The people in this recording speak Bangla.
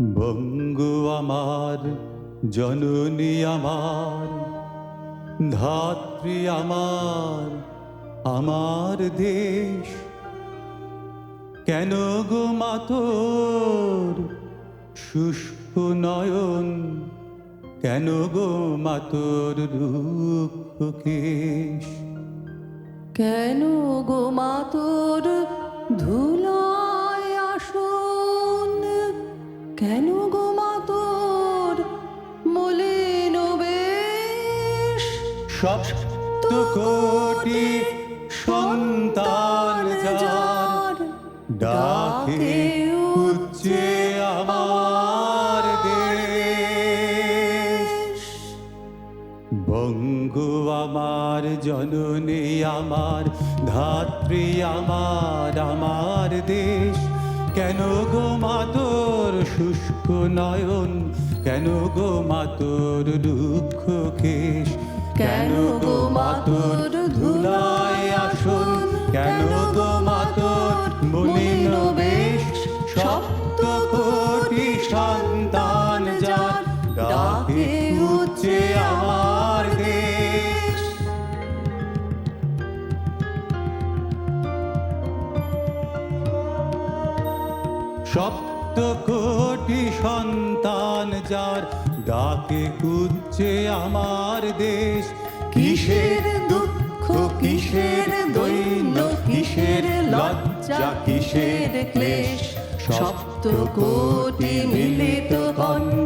বঙ্গু আমার, জননী আমার, ধাত্রী আমার, আমার দেশ। কেন গো মা তোর শুষ্ক নয়ন, কেন গো মা তোর রুক্ষ কেশ? কেন গো মা তোর ধুলায় আসন, কেন গো মা তোর মলিন বেশ? সপ্ত কোটি সন্তান যার, ডাকে উচ্চে আমার দেশ। বঙ্গু আমার, জননী আমার, ধাত্রী আমার, আমার দেশ। কেন গো মা তোর শুষ্ক নয়ন, কেন গো মা তোর দুঃখ কেশ? কেন গো মা তোর ধুলায় আসন, কেন গো মা তোর মলিন বেশ? সপ্ত কোটি সন্তান যার, ডাকে উচ্চে আমার দেশ। সপ্ত কোটি সন্তান যার, ডাকে উচ্চে আমার দেশ। কিসের দুঃখ, কিসের দৈন্য, কিসের লজ্জা, কিসের ক্লেশ? সপ্ত কোটি মিলিত কণ্ঠ